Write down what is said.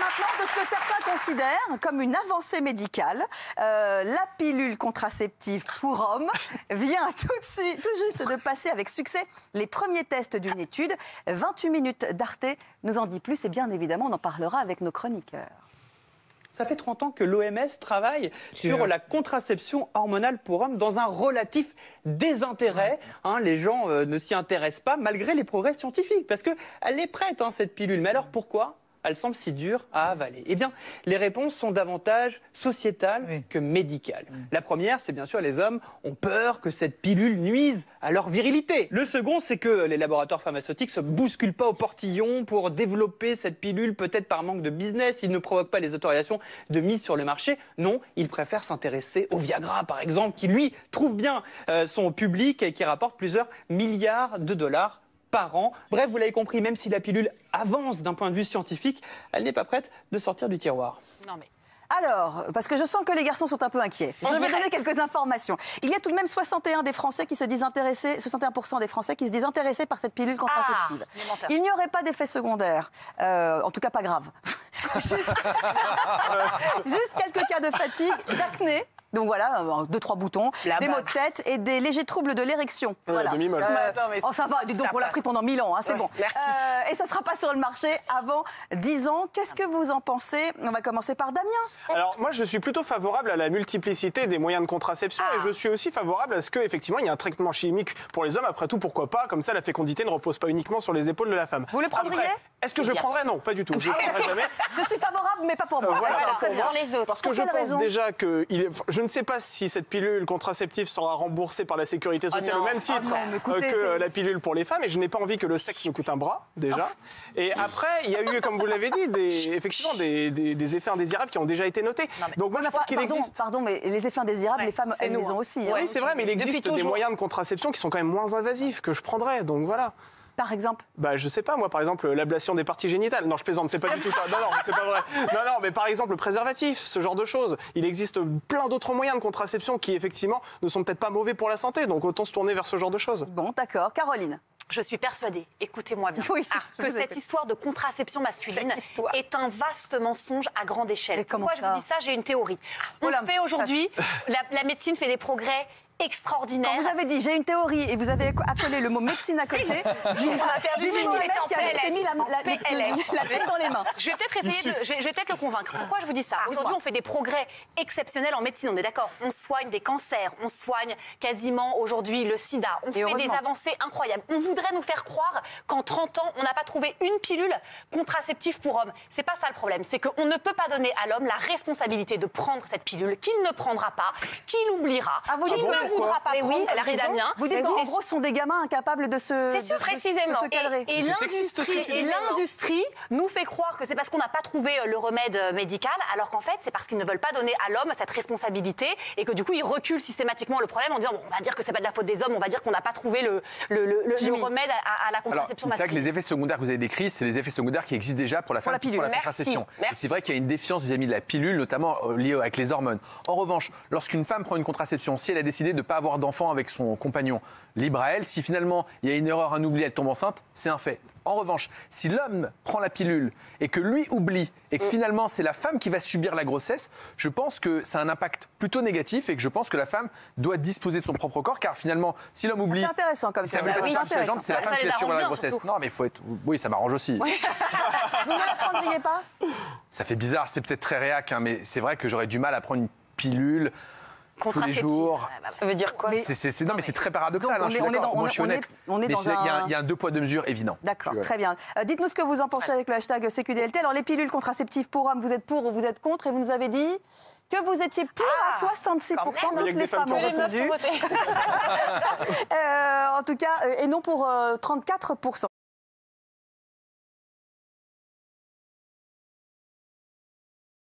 maintenant de ce que certains considèrent comme une avancée médicale. La pilule contraceptive pour hommes vient tout juste de passer avec succès les premiers tests d'une étude. 28 minutes d'Arte nous en dit plus et bien évidemment on en parlera avec nos chroniqueurs. Ça fait 30 ans que l'OMS travaille sur la contraception hormonale pour hommes dans un relatif désintérêt. Les gens ne s'y intéressent pas malgré les progrès scientifiques parce qu'elle est prête, cette pilule. Mais alors pourquoi elle semble si dure à avaler? Eh bien, les réponses sont davantage sociétales que médicales. La première, c'est bien sûr les hommes ont peur que cette pilule nuise à leur virilité. Le second, c'est que les laboratoires pharmaceutiques se bousculent pas au portillon pour développer cette pilule, peut-être par manque de business. Ils ne provoquent pas les autorisations de mise sur le marché. Non, ils préfèrent s'intéresser au Viagra, par exemple, qui lui trouve bien son public et qui rapporte plusieurs milliards de dollars par an. Bref, vous l'avez compris, même si la pilule avance d'un point de vue scientifique, elle n'est pas prête de sortir du tiroir. Non mais... Alors, parce que je sens que les garçons sont un peu inquiets. Je vais donner quelques informations. Il y a tout de même 61% des Français qui se disent intéressés par cette pilule contraceptive. Il n'y aurait pas d'effet secondaire, en tout cas pas grave. Juste quelques cas de fatigue, d'acné. Donc voilà, 2-3 boutons, des maux de tête et des légers troubles de l'érection. Voilà. Ça va, donc on l'a pris pendant 1000 ans, c'est bon. Merci. Et ça ne sera pas sur le marché avant 10 ans. Qu'est-ce que vous en pensez? On va commencer par Damien. Alors moi je suis plutôt favorable à la multiplicité des moyens de contraception et je suis aussi favorable à ce qu'effectivement il y a un traitement chimique pour les hommes. Après tout, pourquoi pas? Comme ça la fécondité ne repose pas uniquement sur les épaules de la femme. Vous le prendriez? Est-ce que je le prendrais? Non, pas du tout. Je le prendrai jamais. Je suis favorable, mais pas pour moi. Pour les autres. Parce que je pense déjà que je ne sais pas si cette pilule contraceptive sera remboursée par la sécurité sociale au même titre que la pilule pour les femmes. Et je n'ai pas envie que le sexe nous coûte un bras, déjà. Et après, il y a eu, comme vous l'avez dit, effectivement des effets indésirables qui ont déjà été notés. Donc moi, je pense qu'il existe... Pardon, mais les effets indésirables, les femmes, elles les ont aussi. Oui, c'est vrai, mais il existe des moyens de contraception qui sont quand même moins invasifs que je prendrais. Donc voilà. Par exemple? Je sais pas, moi, par exemple, l'ablation des parties génitales. Non, je plaisante, c'est pas du tout ça. Non, c'est pas vrai. Non, mais par exemple, le préservatif, ce genre de choses. Il existe plein d'autres moyens de contraception qui, effectivement, ne sont peut-être pas mauvais pour la santé. Donc autant se tourner vers ce genre de choses. Bon, d'accord. Caroline? Je suis persuadée, écoutez-moi bien, que cette histoire de contraception masculine est un vaste mensonge à grande échelle. Pourquoi je vous dis ça? J'ai une théorie. On fait aujourd'hui, la médecine fait des progrès extraordinaire. Quand vous avez dit j'ai une théorie et vous avez accolé le mot médecine à côté, j'ai mis mon mec qui avait mis la tête dans les mains. Je vais peut-être essayer je vais peut-être le convaincre. Pourquoi je vous dis ça? Aujourd'hui, on fait des progrès exceptionnels en médecine, on est d'accord. On soigne des cancers, on soigne quasiment aujourd'hui le sida. On fait des avancées incroyables. On voudrait nous faire croire qu'en 30 ans, on n'a pas trouvé une pilule contraceptive pour hommes. C'est pas ça le problème, c'est qu'on ne peut pas donner à l'homme la responsabilité de prendre cette pilule, qu'il ne prendra pas, qu'il oubliera, qu'il ne voudra pas prendre. Oui, elle a raison. Vous dites qu'en gros, ce sont des gamins incapables de se cadrer. Et l'industrie nous fait croire que c'est parce qu'on n'a pas trouvé le remède médical, alors qu'en fait, c'est parce qu'ils ne veulent pas donner à l'homme cette responsabilité et que du coup, ils reculent systématiquement le problème en disant on va dire que c'est pas de la faute des hommes, on va dire qu'on n'a pas trouvé le remède à la contraception masculine. C'est vrai que les effets secondaires que vous avez décrits, c'est les effets secondaires qui existent déjà pour la femme pour la contraception. Et c'est vrai qu'il y a une défiance vis-à-vis de la pilule, notamment liée avec les hormones. En revanche, lorsqu'une femme prend une contraception, si elle a décidé de ne pas avoir d'enfant avec son compagnon, libre à elle, si finalement il y a une erreur, un oubli, elle tombe enceinte, c'est un fait. En revanche, si l'homme prend la pilule et que lui oublie et que finalement c'est la femme qui va subir la grossesse, je pense que ça a un impact plutôt négatif et que je pense que la femme doit disposer de son propre corps car finalement, si l'homme oublie, c'est intéressant comme ça. C'est la femme qui va subir la grossesse. Surtout. Non, mais il faut être. Oui, ça m'arrange aussi. Oui. Vous ne la prendriez pas? Ça fait bizarre, c'est peut-être très réac, mais c'est vrai que j'aurais du mal à prendre une pilule. Tous les jours. Ça veut dire quoi? Non, mais c'est très paradoxal. Je suis d'accord. Moi, je suis honnête. Mais il y a un deux poids, deux mesures évident. D'accord, très bien. Dites-nous ce que vous en pensez avec le hashtag CQDLT. Alors, les pilules contraceptives pour hommes, vous êtes pour ou vous êtes contre? Et vous nous avez dit que vous étiez pour à 66%. Toutes les femmes ont répondu. En tout cas, et non pour 34%.